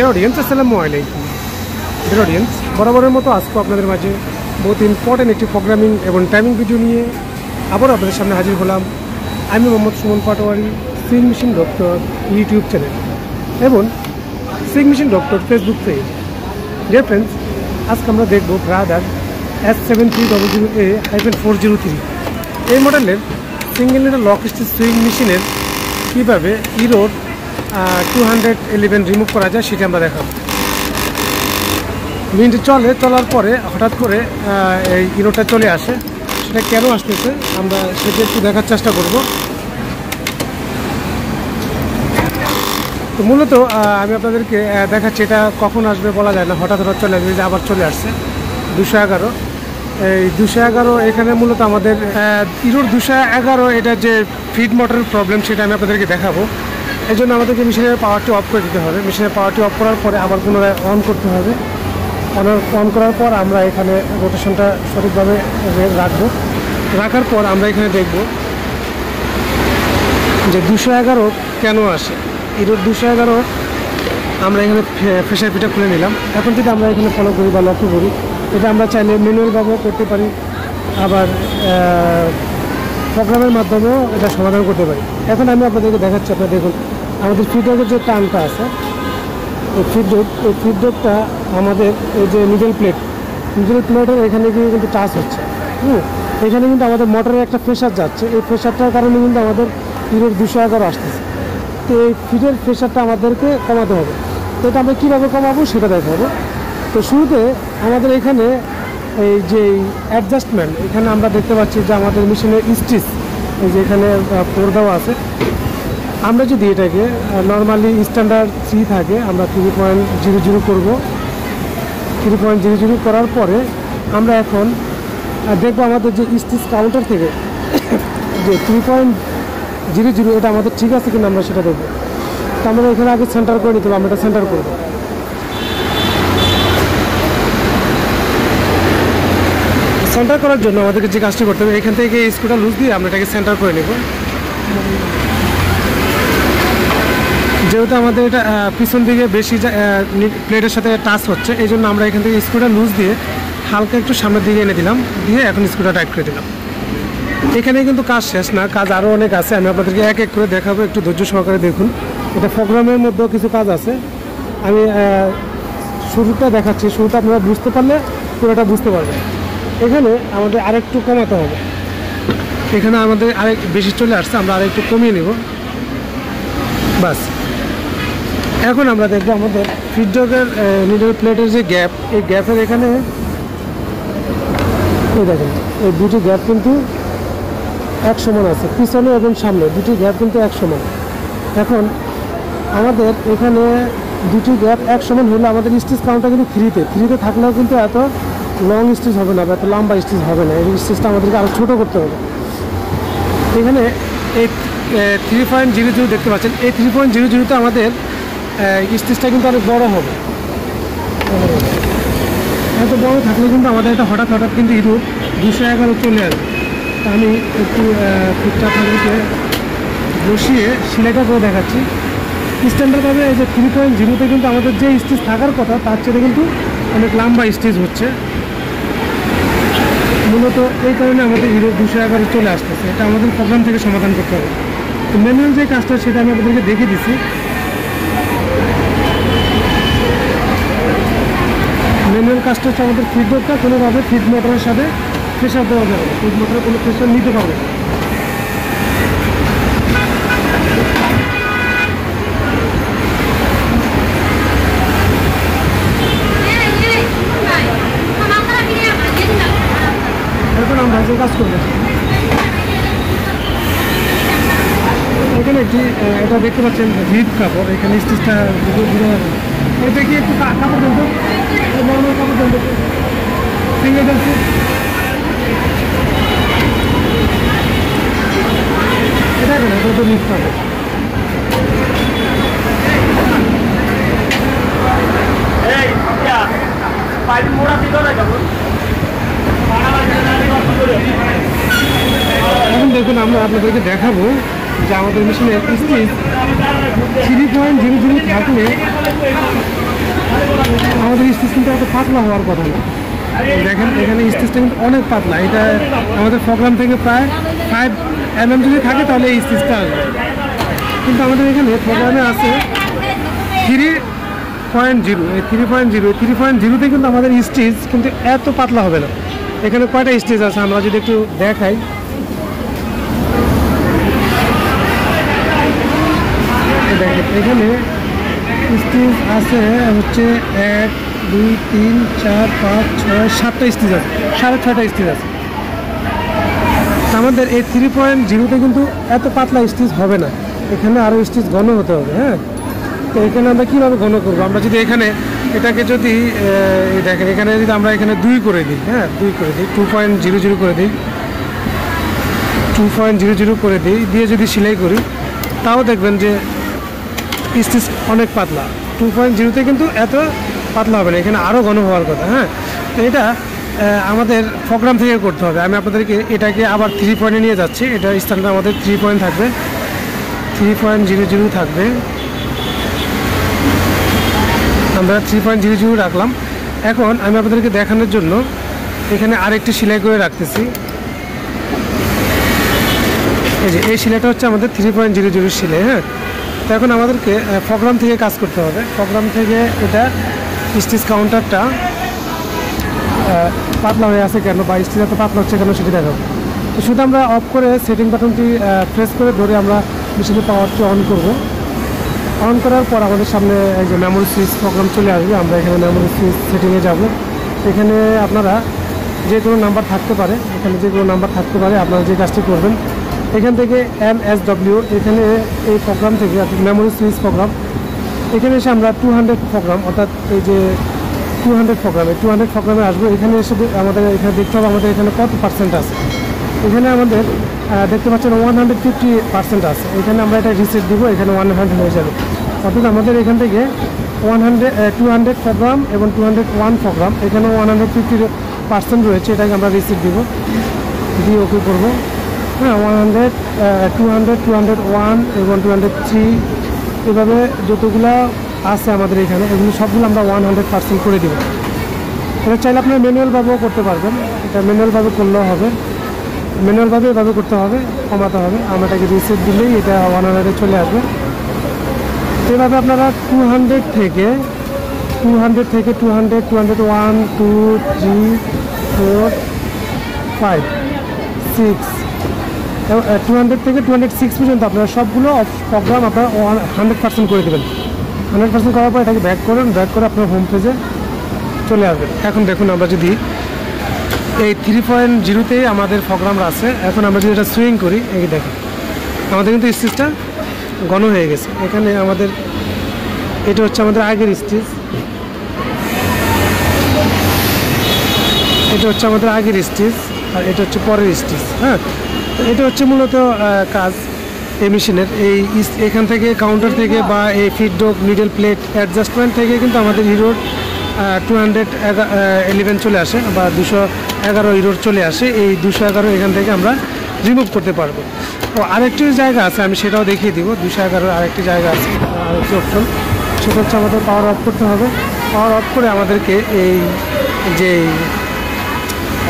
Dear audience, আসসালামু আলাইকুম। Dear audience, বরাবরের মতো আজকে আপনাদের মাঝে বহুত ইম্পর্টেন্ট একটি প্রোগ্রামিং এবং টাইমিং ভিডিও নিয়ে আবার আপনাদের সামনে হাজির হলাম। আমি Mohammad Suman Patwari, sewing machine doctor YouTube channel এবং sewing machine doctor Facebook page. Dear friends, আজকে আমরা দেখব ব্রাদার S7300A-403 এই মডেলের single needle lock stitch sewing মেশিনের কীভাবে ইরোর 211 রিমুভ করা যায় সেটা আমরা দেখাবো। মিনিট চলার পরে হঠাৎ করে এই ইরোটা চলে আসে, সেটা কেন আসতেছে আমরা সেটা একটু দেখার চেষ্টা করব। তো মূলত আমি আপনাদেরকে দেখাচ্ছি, এটা কখন আসবে বলা যায় না, হঠাৎ চলে আসবে। যে আবার চলে আসছে 211, এই 211 এখানে মূলত আমাদের ইরোর 211 এটা যে ফিড মোটরের প্রবলেম সেটা আমি আপনাদেরকে দেখাবো। এই জন্য আমাদেরকে মেশিনের পাওয়ারটি অফ করে দিতে হবে। মেশিনের পাওয়ারটি অফ করার পরে আবার পুনরায় অন করতে হবে। অন করার পর আমরা এখানে রোটেশনটা সঠিকভাবে রাখার পর আমরা এখানে দেখব যে 211 কেন আসে। ইরোর 211 আমরা এখানে ফ্রেশার ফিটা খুলে নিলাম। এখন যদি আমরা এখানে ফলো করি বা লক্ষ্য করি, এটা আমরা চাইলে ম্যানুয়ালভাবেও করতে পারি, আবার প্রোগ্রামের মাধ্যমেও এটা সমাধান করতে পারি। এখন আমি আপনাদেরকে দেখাচ্ছি। আপনারা দেখুন আমাদের ফিডব্যাকের যে টানটা আছে, এই ফিডব্যাকটা আমাদের এই যে মিডল প্লেটের এখানে গিয়ে কিন্তু টাচ হচ্ছে। এখানে কিন্তু আমাদের মোটরের একটা প্রেশার যাচ্ছে। এই প্রেশারটার কারণে কিন্তু আমাদের ইরোর 211 আসতেছে। তো এই ফিডের প্রেশারটা আমাদেরকে কমাতে হবে। তো এটা আমরা কীভাবে কমাবো সেটা দেখাবো। তো শুরুতে আমাদের এখানে এই যে অ্যাডজাস্টমেন্ট, এখানে আমরা দেখতে পাচ্ছি যে আমাদের মেশিনের স্টিচ এই যে এখানে দেওয়া আছে। আমরা যদি এটাকে নর্মালি স্ট্যান্ডার্ড 3 থাকে, আমরা 3.00 করব। 3.00 করার পরে আমরা এখন দেখবো আমাদের যে স্টিচ কাউন্টার থেকে যে 3.00 এটা আমাদের ঠিক আছে কিনা আমরা সেটা দেখবো। তো আমরা এখানে আগে সেন্টার করে নিতে হবে। আমরা এটা সেন্টার করব। সেন্টার করার জন্য আমাদেরকে যে কাজটি করতে হবে, এখান থেকে এই স্ক্রুটা লুজ দিয়ে আমরা এটাকে সেন্টার করে নেব। যেহেতু আমাদের এটা পিছন দিকে বেশি প্লেটের সাথে টাচ হচ্ছে, এই জন্য আমরা এখান থেকে স্ক্রুটা লুজ দিয়ে হালকা একটু সামনের দিকে এনে দিলাম, দিয়ে এখন স্ক্রুটা টাইট করে দিলাম। এখানে কিন্তু কাজ শেষ না, কাজ আরও অনেক আছে। আমি আপনাদেরকে এক এক করে দেখাবো, একটু ধৈর্য সহকারে দেখুন। এটা প্রোগ্রামের মধ্যেও কিছু কাজ আছে। আমি শুরুটা দেখাচ্ছি, শুরুটা আপনারা বুঝতে পারলে পুরোটা বুঝতে পারবেন। এখানে আমাদের আরেকটু কমাতে হবে। এখানে আমাদের আরেক বেশি চলে আসছে, আমরা আরেকটু কমিয়ে নেব। বাস, এখন আমরা দেখবো আমাদের ফিডব্যাকের নিডল প্লেটের যে গ্যাপ, এই গ্যাপের এখানে এই দেখেন এই দুটি গ্যাপ কিন্তু এক সমান আছে, পিছনে এবং সামনে দুটি গ্যাপ কিন্তু এক সমান। এখন আমাদের এখানে দুটি গ্যাপ এক সমান হলে আমাদের স্টিচ কাউন্টটা কিন্তু থ্রিতে থাকলেও কিন্তু এত লং স্টিচ হবে না বা এত লম্বা স্টিচ হবে না। এই স্টিচটা আমাদেরকে আরও ছোটো করতে হবে। এখানে এই 3.00 দেখতে পাচ্ছেন, এই 3.00তে আমাদের স্টিচটা কিন্তু অনেক বড় হবে। এত বড় থাকলে কিন্তু আমাদের এটা হঠাৎ কিন্তু ইরোর 211 চলে আসবে। তা আমি একটু ফিটটা আপনাদেরকে বসিয়ে সেলাইটা করে দেখাচ্ছি। স্ট্যান্ডার্ডভাবে এই যে 3.00তে কিন্তু আমাদের যে স্টিচ থাকার কথা তার চেয়ে কিন্তু অনেক লম্বা স্টিচ হচ্ছে। মূলত এই কারণে আমাদের ইরোর 211 চলে আসতেছে। এটা আমাদের প্রোগ্রাম থেকে সমাধান করতে হবে। তো ম্যানুয়াল যে কাজটা সেটা আমি আপনাদেরকে দেখিয়ে দিচ্ছি। ম্যানুয়াল কাজটা হচ্ছে আমাদের ফিডব্যাকটা কোনোভাবে ফিড মোটরের সাথে প্রেশার দেওয়া যাবে না। ফিড মোটরে কোনো প্রেশার নিতে পারবে না। এখন আমরা যে কাজ করবো, এখানে একটি এটা দেখতে পাচ্ছেন রিপ কাপড়, এখানে স্টিচটা এটা কি একটু কাপড় দেন তো, নর্মাল কাপড় দেন তো, ফিঙ্গার যাচ্ছে। এটা কেন, এটা তো রিপ কাপড়। এখন দেখুন আমরা আপনাদেরকে দেখাবো যে আমাদের মেশিনের স্টিচ 3.00 থাকলে আমাদের স্টিচ কিন্তু এত পাতলা হওয়ার কথা না। দেখেন এখানে স্টিচটা কিন্তু অনেক পাতলা, এটা আমাদের প্রোগ্রাম থেকে প্রায় 5 mm যদি থাকে তাহলে এই স্টিচটা আসবে, কিন্তু আমাদের এখানে প্রোগ্রামে আছে 3.0। এই 3.0তে কিন্তু আমাদের স্টিচ কিন্তু এত পাতলা হবে না। এখানে কয়টা স্টিচ আছে আমরা যদি একটু দেখাই, দেখেন এখানে স্টিচ আছে হচ্ছে 1 2 3 4 5 6 7টা স্টিচ আছে, 6.5টা স্টিচ আছে। আমাদের এই 3.0তে কিন্তু এত পাতলা স্টিচ হবে না, এখানে আরও স্টিচ ঘন হতে হবে। হ্যাঁ, তো এখানে আমরা কীভাবে ঘন করবো, আমরা যদি এখানে এটাকে যদি দেখেন এখানে যদি আমরা এখানে 2 করে দিই, হ্যাঁ 2 করে দিই, 2.00 করে দিই, 2.00 করে দিই, দিয়ে যদি সেলাই করি তাও দেখবেন যে স্টিচ অনেক পাতলা। 2.0তে কিন্তু এত পাতলা হবে না, এখানে আরও ঘন হওয়ার কথা। হ্যাঁ, তো এটা আমাদের প্রোগ্রাম থেকে করতে হবে। আমি আপনাদেরকে এটাকে আবার 3 পয়েন্টে নিয়ে যাচ্ছি। এটা স্থানটা আমাদের 3 পয়েন্ট থাকবে, 3.00 থাকবে, আমরা 3.00 রাখলাম। এখন আমি আপনাদেরকে দেখানোর জন্য এখানে আরেকটি সেলাই করে রাখতেছি। এই যে এই সেলাইটা হচ্ছে আমাদের 3.00 সেলাই। হ্যাঁ, তো এখন আমাদেরকে প্রোগ্রাম থেকে কাজ করতে হবে। প্রোগ্রাম থেকে এটা স্টিচ কাউন্টারটা পাতলা হয়ে আছে কেন বা স্টিচ এত পাতলা হচ্ছে কেন সেটি দেখাবো। তো শুধু আমরা অফ করে সেটিং বাটনটি প্রেস করে ধরে আমরা মেশিনের পাওয়ারটি অন করব। অন করার পর আমাদের সামনে এই যে মেমোরি সুইচ প্রোগ্রাম চলে আসবে। আমরা এখানে মেমোরি সুইচ সেটিংয়ে যাব। এখানে আপনারা যে কোনো নাম্বার থাকতে পারে, এখানে যে কোনো নাম্বার থাকতে পারে। আপনারা যে কাজটি করবেন এখান থেকে MSW, এখানে এই প্রোগ্রাম থেকে মেমোরি সুইচ প্রোগ্রাম, এখানে এসে আমরা 200 প্রোগ্রাম, অর্থাৎ এই যে 200 প্রোগ্রামে আসবো। এখানে এসে আমাদের এখানে দেখতে হবে আমাদের এখানে কত পার্সেন্ট আছে। এখানে আমাদের দেখতে পাচ্ছেন 150% আছে। এখানে আমরা এটা রিসেট দিব, এখানে 100 হয়ে যাবে। অর্থাৎ আমাদের এখান থেকে 200 প্রোগ্রাম এবং 201 প্রোগ্রাম, এখানে 150% রয়েছে। এটাকে আমরা রিসেট দিব, দিয়ে ওকে করবো। হ্যাঁ, 100 200 201 এবং 203 এভাবে যতগুলো আছে আমাদের এখানে, এগুলো সবগুলো আমরা 100% করে দেবো। এটা চাইলে আপনারা ম্যানুয়ালভাবেও করতে পারবেন, এটা ম্যানুয়ালভাবে করলেও হবে, ম্যানুয়ালভাবে এভাবে করতে হবে, কমাতে হবে। আমরা এটাকে রিসেট দিলেই এটা 100-এ চলে আসবে। এভাবে আপনারা 200 থেকে 201 2, 3, 4, 5, 6, 200 থেকে 206 পর্যন্ত আপনারা সবগুলো প্রোগ্রাম আপনারা 100% করে দেবেন। 100% করার পর এটাকে ব্যাক করেন, ব্যাক করে আপনার হোম পেজে চলে আসবেন। এখন দেখুন আমরা যদি এই 3.0তেই আমাদের প্রোগ্রাম আছে। এখন আমরা যদি এটা সুইং করি, এই দেখেন আমাদের কিন্তু স্টিচটা ঘন হয়ে গেছে। এখানে আমাদের এটা হচ্ছে আমাদের আগের স্টিচ, এটা হচ্ছে আমাদের আগের স্টিচ, আর এটা হচ্ছে পরের স্টিচ। হ্যাঁ, তো এটা হচ্ছে মূলত কাজ এই মেশিনের। এই এখান থেকে কাউন্টার থেকে বা এই ফিডডক নিডল প্লেট অ্যাডজাস্টমেন্ট থেকে কিন্তু আমাদের হিরোর 211 চলে আসে বা 211 হিরোর চলে আসে। এই 211 এখান থেকে আমরা রিমুভ করতে পারবো। ও আরেকটি জায়গা আছে, আমি সেটাও দেখিয়ে দিব। 211 আরেকটি জায়গা আছে, আরেকটি অপশন, সেটা হচ্ছে আমাদের পাওয়ার অফ করতে হবে। পাওয়ার অফ করে আমাদেরকে এই যে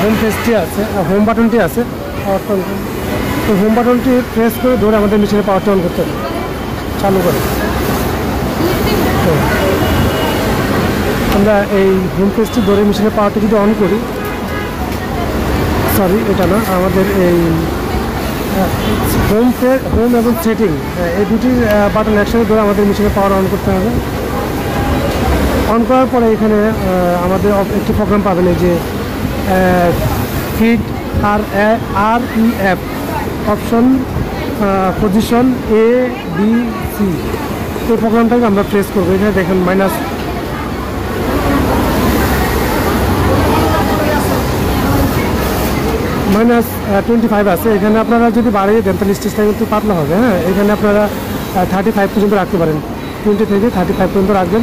হোম পেজটি আছে, হোম বাটনটি আছে, পাওয়ার অন, তো হোম বাটনটি প্রেস করে ধরে আমাদের মেশিনের পাওয়ারটি অন করতে হবে, চালু করে। আমরা এই হোম পেজটি ধরে মেশিনের পাওয়ারটি যদি অন করি, সরি এটা না, আমাদের এই হোম এবং সেটিং এই দুটি বাটন একসাথে ধরে আমাদের মেশিনের পাওয়ার অন করতে হবে। অন করার পরে এখানে আমাদের একটি প্রোগ্রাম পাবেন, এই যে feed REF option position ABC, এই প্রোগ্রামটাকে আমরা প্রেস করবো। এখানে দেখেন -25 আছে। এখানে আপনারা যদি বাড়িয়ে দেন তাহলে স্টিচটা কিন্তু পাতলা হবে। হ্যাঁ, এখানে আপনারা 35 পর্যন্ত রাখতে পারেন, 20 থেকে 35 পর্যন্ত রাখবেন।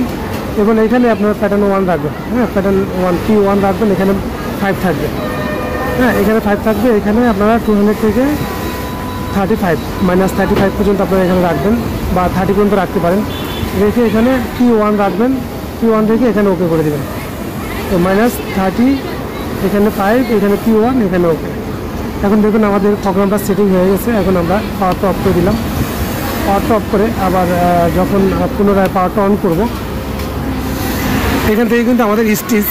এবং এখানে আপনারা প্যাটার্ন 1 রাখবেন। হ্যাঁ, প্যাটার্ন 1 রাখবেন, এখানে 5 থাকবে। হ্যাঁ, এখানে 5 থাকবে। এখানে আপনারা 200 থেকে 35 -35 পর্যন্ত আপনারা এখানে রাখবেন বা 30 পর্যন্ত রাখতে পারেন। রেখে এখানে P1 রাখবেন, P1 থেকে এখানে ওকে করে দেবেন। তো -30, এখানে 5, এখানে P1, এখানে ওকে। এখন দেখুন আমাদের প্রোগ্রামটা সেটিং হয়ে গেছে। এখন আমরা পাওয়ারটা অফ করে দিলাম। পাওয়ারটা অফ করে আবার যখন পুনরায় পাওয়ারটা অন করব, এখান থেকে কিন্তু আমাদের স্টিচ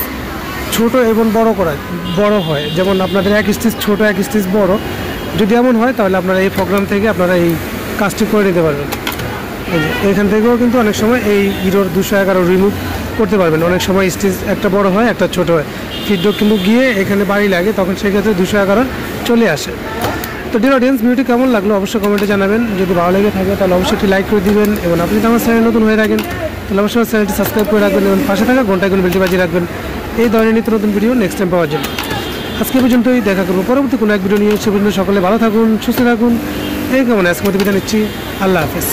ছোট এবং বড় হয়। যেমন আপনাদের এক স্টিচ ছোট, এক স্টিচ বড় যদি এমন হয়, তাহলে আপনারা এই প্রোগ্রাম থেকে আপনারা এই কাজটি করে নিতে পারবেন। এখান থেকেও কিন্তু অনেক সময় এই হিরোর 211 রিমুভ করতে পারবেন। অনেক সময় স্টিচ একটা বড় হয়, একটা ছোট হয়, ফিডব্যাক কিন্তু গিয়ে এখানে বাড়ি লাগে, তখন সেক্ষেত্রে 211 চলে আসে। তো ডিয়ার অডিয়েন্স, ভিডিওটি কেমন লাগলো অবশ্যই কমেন্টে জানাবেন। যদি ভালো লেগে থাকে তাহলে অবশ্যই একটি লাইক করে দিবেন, এবং আপনি যদি আমার চ্যানেল নতুন হয়ে থাকেন তাহলে অবশ্যই আমার চ্যানেলটি সাবস্ক্রাইব করে রাখবেন, এবং পাশে থাকা ঘন্টা আইকন বেলটি বাজিয়ে রাখবেন এই ধরনের নিত্য নতুন ভিডিও নেক্সট টাইম পাওয়ার জন্য। আজকে পর্যন্তই, দেখা করবো পরবর্তী কোনো এক ভিডিও নিয়ে। সে পর্যন্ত সকলে ভালো থাকুন, সুস্থ থাকুন, এই কেমন আজকে মতো বিদায় নিচ্ছি। আল্লাহ হাফেজ।